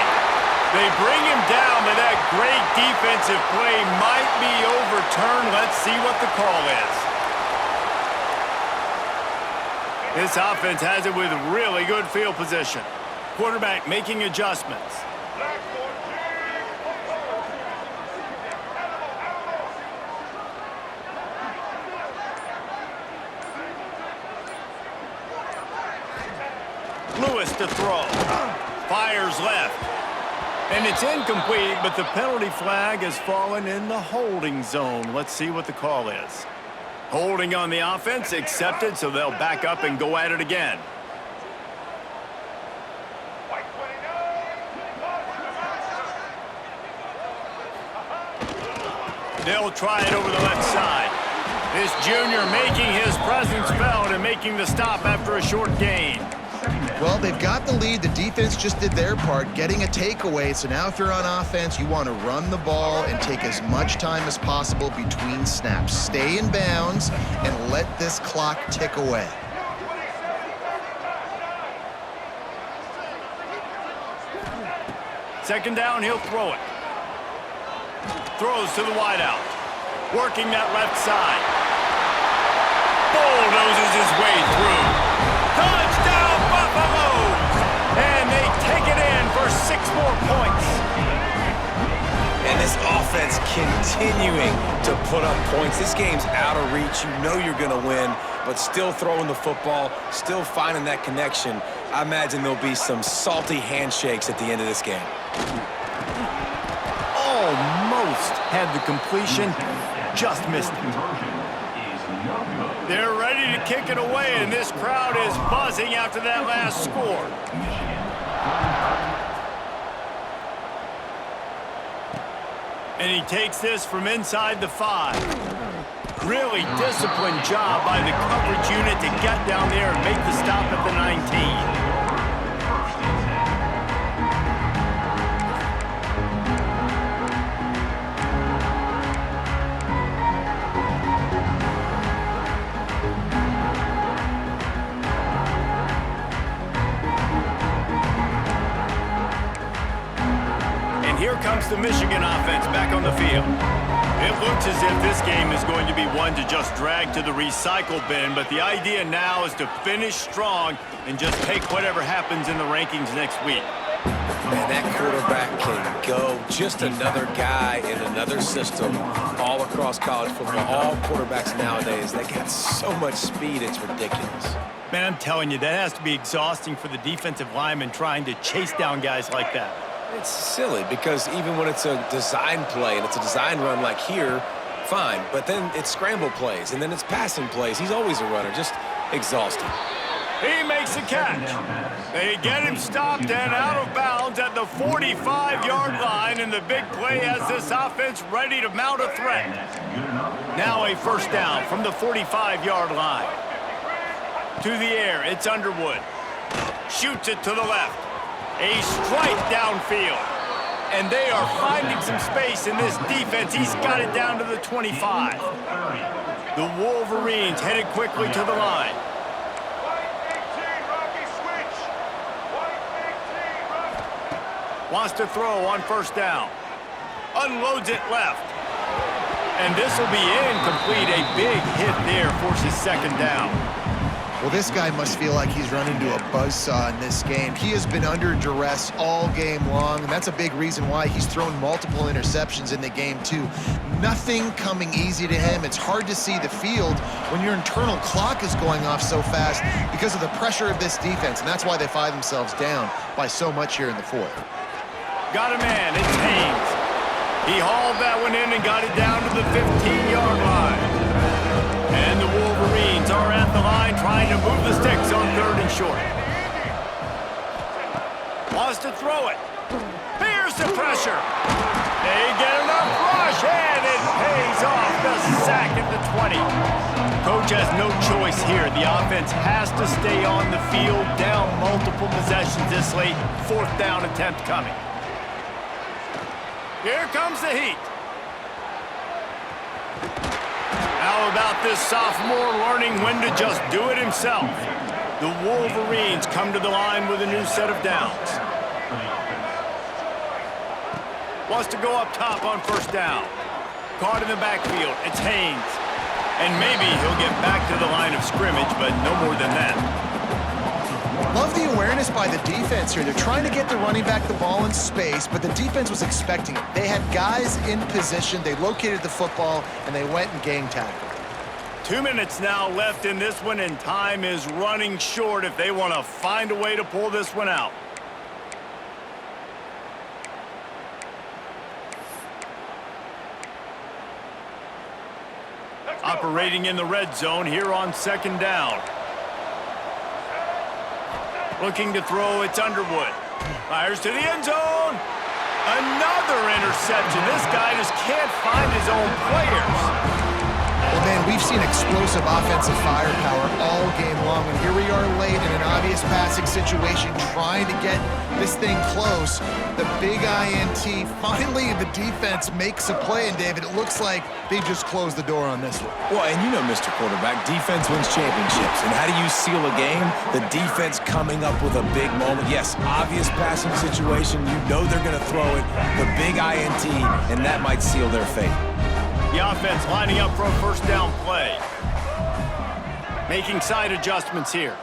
S3: They bring him down, but that great defensive play might be overturned. Let's see what the call is. This offense has it with really good field position. Quarterback making adjustments. Lewis to throw. Fires left. And it's incomplete, but the penalty flag has fallen in the holding zone. Let's see what the call is. Holding on the offense, accepted, so they'll back up and go at it again. They'll try it over the left side. This junior making his presence felt and making the stop after a short gain.
S2: Well, they've got the lead. The defense just did their part, getting a takeaway. So now if you're on offense, you want to run the ball and take as much time as possible between snaps. Stay in bounds and let this clock tick away.
S3: Second down, he'll throw it. Throws to the wideout. Working that left side. Bulldozes his way through. Touchdown, Buffaloes! And they more points.
S1: And this offense continuing to put up points. This game's out of reach. You know you're going to win, but still throwing the football, still finding that connection. I imagine there'll be some salty handshakes at the end of this game.
S3: Almost had the completion, just missed it. They're ready to kick it away, and this crowd is buzzing after that last score. And he takes this from inside the 5. Really disciplined job by the coverage unit to get down there and make the stop at the 19. Here comes the Michigan offense back on the field. It looks as if this game is going to be one to just drag to the recycle bin, but the idea now is to finish strong and just take whatever happens in the rankings next week.
S1: Man, that quarterback can go. Just another guy in another system all across college football. All quarterbacks nowadays, they got so much speed, it's ridiculous.
S3: Man, I'm telling you, that has to be exhausting for the defensive lineman trying to chase down guys like that.
S1: It's silly because even when it's a design play and it's a design run like here, fine. But then it's scramble plays and then it's passing plays. He's always a runner, just exhausting.
S3: He makes a catch. They get him stopped and out of bounds at the 45-yard line, and the big play has this offense ready to mount a threat. Now a first down from the 45-yard line. To the air, it's Underwood. Shoots it to the left. A strike downfield. And they are finding some space in this defense. He's got it down to the 25. The Wolverines headed quickly to the line. Wants to throw on first down. Unloads it left. And this will be incomplete. A big hit there forces second down.
S2: Well, this guy must feel like he's run into a buzzsaw in this game. He has been under duress all game long, and that's a big reason why he's thrown multiple interceptions in the game, too. Nothing coming easy to him. It's hard to see the field when your internal clock is going off so fast because of the pressure of this defense, and that's why they find themselves down by so much here in the fourth.
S3: Got a man. It's Haynes. He hauled that one in and got it down to the 15-yard line. And the Wolverines are at the line trying to move the sticks on third and short. Wants to throw it. Here's the pressure. They get enough rush, and it pays off the sack at the 20. Coach has no choice here. The offense has to stay on the field, down multiple possessions this late. Fourth down attempt coming. Here comes the heat. How about this sophomore learning when to just do it himself? The Wolverines come to the line with a new set of downs. Wants to go up top on first down. Caught in the backfield. It's Haynes. And maybe he'll get back to the line of scrimmage, but no more than that.
S2: Love the awareness by the defense here. They're trying to get the running back the ball in space, but the defense was expecting it. They had guys in position. They located the football, and they went and gang tackled.
S3: 2 minutes now left in this one, and time is running short if they want to find a way to pull this one out. Operating in the red zone here on second down. Looking to throw, it's Underwood. Fires to the end zone. Another interception. This guy just can't find his own players.
S2: Well, man, we've seen explosive offensive firepower all game long, and here we are late in an obvious passing situation trying to get this thing close. The big INT, finally the defense makes a play, and David, it looks like they just closed the door on this one.
S1: Well, and you know, Mr. Quarterback, defense wins championships. And how do you seal a game? The defense coming up with a big moment. Yes, obvious passing situation. You know they're going to throw it. The big INT, and that might seal their fate.
S3: The offense lining up for a first down play. Making side adjustments here.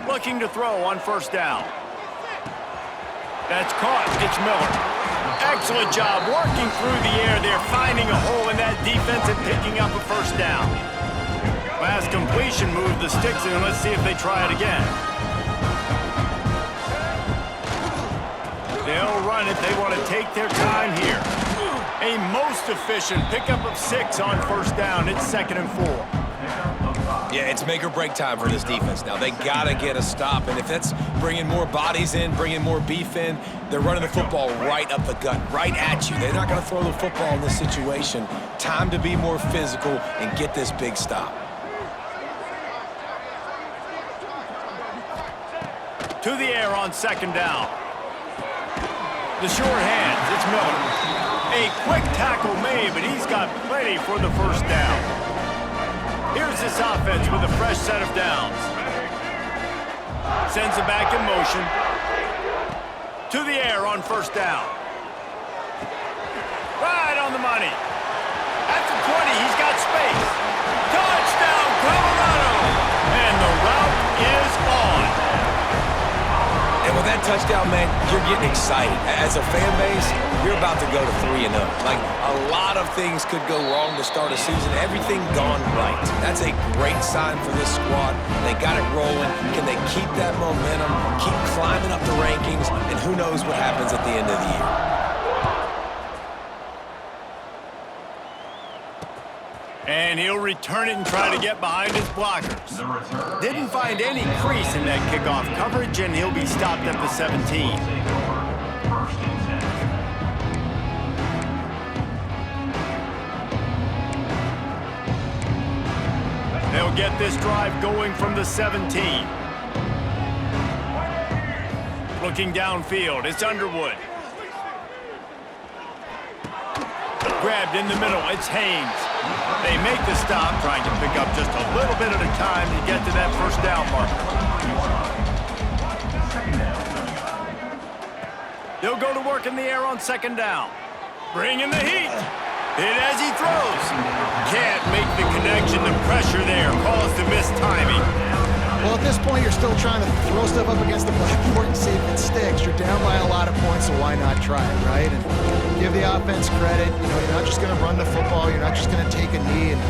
S3: Looking to throw on first down. That's caught. It's Miller. Excellent job working through the air there, finding a hole in that defense and picking up a first down. Last completion moved the sticks in. Let's see if they try it again. They'll run it. They want to take their time here. A most efficient pickup of 6 on first down. It's 2nd and 4.
S1: Yeah, it's make or break time for this defense now. They got to get a stop, and if that's bringing more bodies in, bringing more beef in, they're running the football right up the gut, right at you. They're not going to throw the football in this situation. Time to be more physical and get this big stop.
S3: To the air on 2nd down. The short hands, it's Miller. A quick tackle made, but he's got plenty for the first down. Here's this offense with a fresh set of downs. Sends it back in motion. To the air on first down. Right on the money. At the 20, he's got space. Touchdown, Colorado! And the route is on.
S1: And with that touchdown, man, you're getting excited. As a fan base, you're about to go to 3-0. Like, a lot of things could go wrong to start a season. Everything gone right. That's a great sign for this squad. They got it rolling. Can they keep that momentum, keep climbing up the rankings, and who knows what happens at the end of the year.
S3: And he'll return it and try to get behind his blockers. Didn't find any crease in that kickoff coverage, and he'll be stopped at the 17. They'll get this drive going from the 17. Looking downfield, it's Underwood. Grabbed in the middle, it's Haynes. They make the stop, trying to pick up just a little bit at a time to get to that first down marker. They'll go to work in the air on 2nd down. Bring in the heat. Hit as he throws. Can't make the connection. The pressure there caused the missed timing.
S2: Well, at this point, you're still trying to throw stuff up against the blackboard and see if it sticks. You're down by a lot of points, so why not try it, right? And give the offense credit. You know, you're not just going to run the football. You're not just going to take a knee and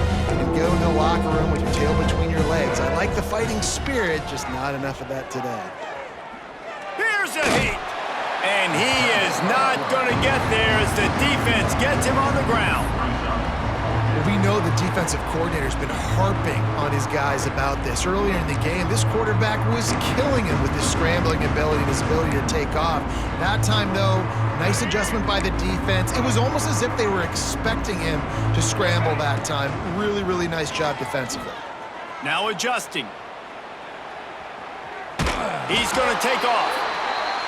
S2: go in the locker room with your tail between your legs. I like the fighting spirit, just not enough of that today.
S3: Here's a heat. And he is not going to get there as the defense gets him on the ground.
S2: We know the defensive coordinator's been harping on his guys about this. Earlier in the game, this quarterback was killing him with his scrambling ability and his ability to take off. That time, though, nice adjustment by the defense. It was almost as if they were expecting him to scramble that time. Really, really nice job defensively.
S3: Now adjusting. He's going to take off.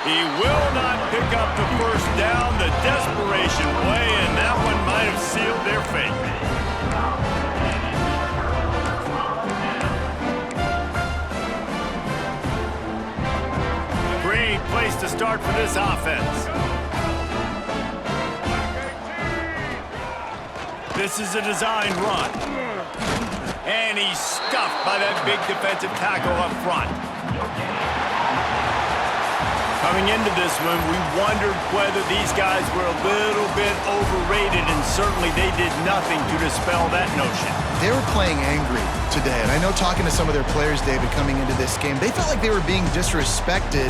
S3: He will not pick up the first down. The desperation play, and that one might have sealed their fate. Great place to start for this offense. This is a designed run. And he's stuffed by that big defensive tackle up front. Coming into this one, we wondered whether these guys were a little bit overrated, and certainly they did nothing to dispel that notion.
S2: They were playing angry today, and I know talking to some of their players, David, coming into this game, they felt like they were being disrespected.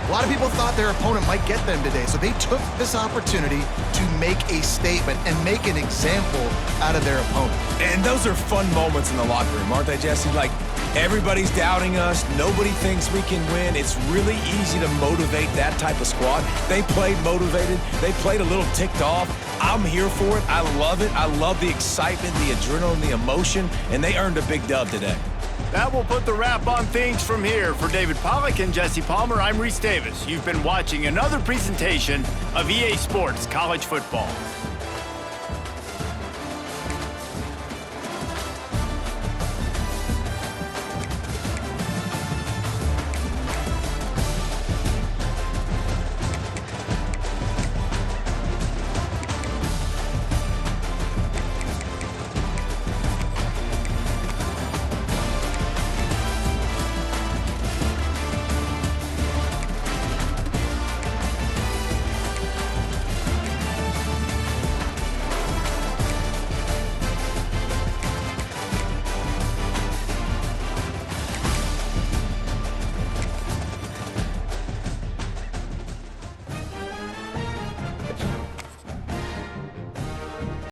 S2: A lot of people thought their opponent might get them today, so they took this opportunity to make a statement and make an example out of their opponent.
S1: And those are fun moments in the locker room, aren't they, Jesse? Like, everybody's doubting us. Nobody thinks we can win. It's really easy to motivate that type of squad. They played motivated. They played a little ticked off. I'm here for it. I love it. I love the excitement, the adrenaline, the emotion, and they earned a big dub today.
S3: That will put the wrap on things from here. For David Pollack and Jesse Palmer, I'm Reese Davis. You've been watching another presentation of EA Sports College Football.